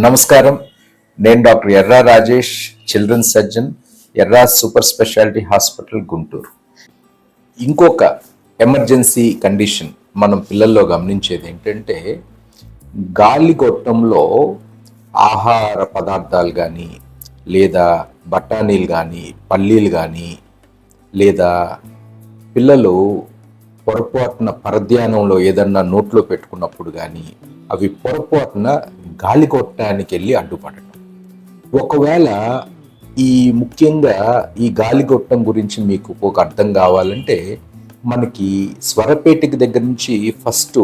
నమస్కారం. నేను డాక్టర్ ఎర్రా Rajesh, children's surgeon, ఎర్రా super speciality hospital, Guntur. ఇంకొక ఎమర్జెన్సీ కండిషన్ మనం పిల్లల్లో గమనించేది ఏంటంటే, గాలి గొట్టంలో ఆహార పదార్థాలు కానీ, లేదా బఠానీలు కానీ, పల్లీలు కానీ, లేదా పిల్లలు పొరపాటున పరధ్యానంలో ఏదన్నా నోట్లో పెట్టుకున్నప్పుడు కానీ అవి పొరపాటున గాలి కొట్టడానికి వెళ్ళి అడ్డుపడటం. ఒకవేళ ముఖ్యంగా ఈ గాలిగొట్టం గురించి మీకు ఒక అర్థం కావాలంటే, మనకి స్వరపేటిక దగ్గర నుంచి ఫస్ట్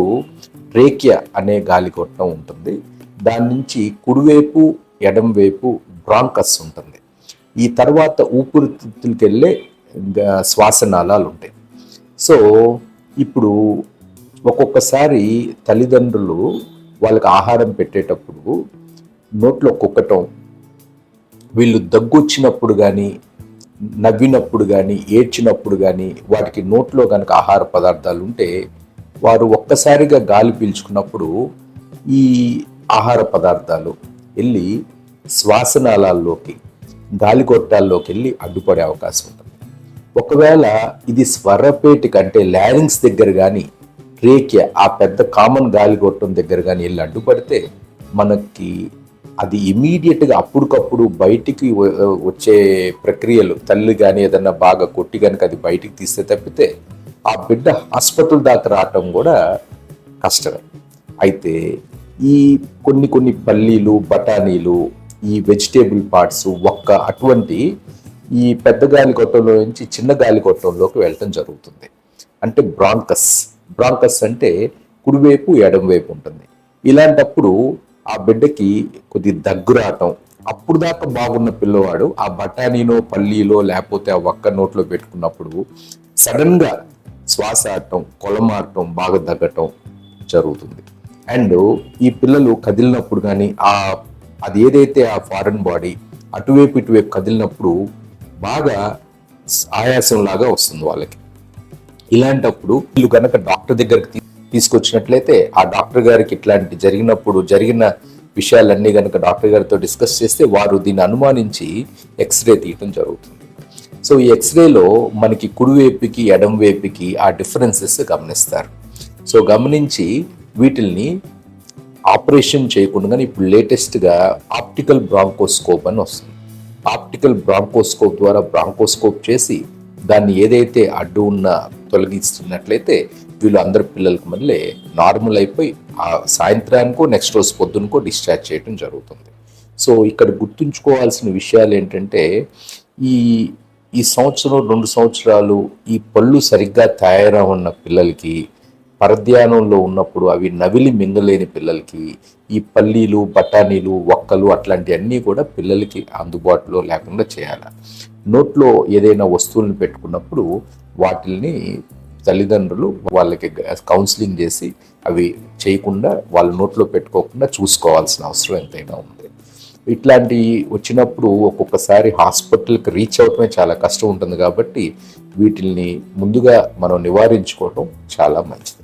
ట్రేకియా అనే గాలిగొట్టం ఉంటుంది. దాని నుంచి కుడివైపు ఎడంవైపు బ్రాంకస్ ఉంటుంది. ఈ తర్వాత ఊపిరితిత్తులకి వెళ్ళే శ్వాసనాళాలు ఉంటాయి. సో ఇప్పుడు ఒక్కొక్కసారి తల్లిదండ్రులు వాళ్ళకి ఆహారం పెట్టేటప్పుడు నోట్లో కుక్కటం, వీళ్ళు దగ్గు వచ్చినప్పుడు కానీ, నవ్వినప్పుడు కానీ, ఏడ్చినప్పుడు కానీ, వాటికి నోట్లో కనుక ఆహార పదార్థాలు ఉంటే వారు ఒక్కసారిగా గాలి పీల్చుకున్నప్పుడు ఈ ఆహార పదార్థాలు వెళ్ళి శ్వాసనాళాల్లోకి, గాలిగొట్టాల్లోకి వెళ్ళి అడ్డుపడే అవకాశం ఉంటుంది. ఒకవేళ ఇది స్వరపేటిక అంటే లారింగ్స్ దగ్గర కానీ, ట్రేకియా ఆ పెద్ద కామన్ గాలిగొట్టం దగ్గర కానీ వెళ్ళి అడ్డుపడితే మనకి అది ఇమీడియట్గా అప్పటికప్పుడు బయటికి వచ్చే ప్రక్రియలు, తల్లి కానీ ఏదన్నా బాగా కొట్టి కనుక అది బయటికి తీస్తే తప్పితే ఆ బిడ్డ హాస్పిటల్ దాకా రావటం కూడా కష్టమే. అయితే ఈ కొన్ని పల్లీలు, బఠానీలు, ఈ వెజిటేబుల్ పార్ట్స్, అటువంటి ఈ పెద్ద గాలిగొట్టంలో నుంచి చిన్న గాలిగొట్టంలోకి వెళ్ళటం జరుగుతుంది. అంటే బ్రాంకస్ అంటే కుడివైపు ఎడంవైపు ఉంటుంది. ఇలాంటప్పుడు ఆ బిడ్డకి కొద్ది దగ్గు రావటం, అప్పుడు దాకా బాగున్న పిల్లవాడు ఆ బఠానీనో పల్లీలో లేకపోతే ఆ నోట్లో పెట్టుకున్నప్పుడు సడన్ గా శ్వాస ఆడటం, కొలమాడటం, బాగా దగ్గటం జరుగుతుంది. అండ్ ఈ పిల్లలు కదిలినప్పుడు కానీ అది ఏదైతే ఆ ఫారెన్ బాడీ అటువైపు ఇటువైపు కదిలినప్పుడు బాగా ఆయాసం లాగా వస్తుంది వాళ్ళకి. ఇలాంటప్పుడు వీళ్ళు కనుక డాక్టర్ దగ్గరికి తీసుకొచ్చినట్లయితే ఆ డాక్టర్ గారికి ఇట్లాంటి జరిగిన విషయాలన్నీ కనుక డాక్టర్ గారితో డిస్కస్ చేస్తే వారు దీన్ని అనుమానించి ఎక్స్రే తీయటం జరుగుతుంది. సో ఈ ఎక్స్రేలో మనకి కుడివైపుకి ఎడంవైపుకి ఆ డిఫరెన్సెస్ గమనిస్తారు. సో గమనించి వీటిల్ని ఆపరేషన్ చేయకుండా ఇప్పుడు లేటెస్ట్గా ఆప్టికల్ బ్రాంకోస్కోప్ అని వస్తుంది. ఆప్టికల్ బ్రాంకోస్కోప్ ద్వారా బ్రాంకోస్కోప్ చేసి దాన్ని ఏదైతే అడ్డు ఉన్నా తొలగిస్తున్నట్లయితే వీళ్ళు అందరి పిల్లలకి మళ్ళీ నార్మల్ అయిపోయి ఆ సాయంత్రానికో నెక్స్ట్ రోజు పొద్దునకో డిశ్చార్జ్ చేయడం జరుగుతుంది. సో ఇక్కడ గుర్తుంచుకోవాల్సిన విషయాలు ఏంటంటే, ఈ సంవత్సరం 2 సంవత్సరాలు ఈ పళ్ళు సరిగ్గా తయారవున్న పిల్లలకి, పరధ్యానంలో ఉన్నప్పుడు అవి నవిలి మింగలేని పిల్లలకి ఈ పల్లీలు, బఠానీలు, అట్లాంటివన్నీ కూడా పిల్లలకి అందుబాటులో లేకుండా చేయాలి. నోట్లో ఏదైనా వస్తువులను పెట్టుకున్నప్పుడు వాటిల్ని తల్లిదండ్రులు వాళ్ళకి కౌన్సిలింగ్ చేసి అవి చేయకుండా వాళ్ళ నోట్లో పెట్టుకోకుండా చూసుకోవాల్సిన అవసరం ఎంతైనా ఉంది. ఇట్లాంటి వచ్చినప్పుడు ఒక్కొక్కసారి హాస్పిటల్కి రీచ్ అవటమే చాలా కష్టం ఉంటుంది. కాబట్టి వీటిల్ని ముందుగా మనం నివారించుకోవటం చాలా మంచిది.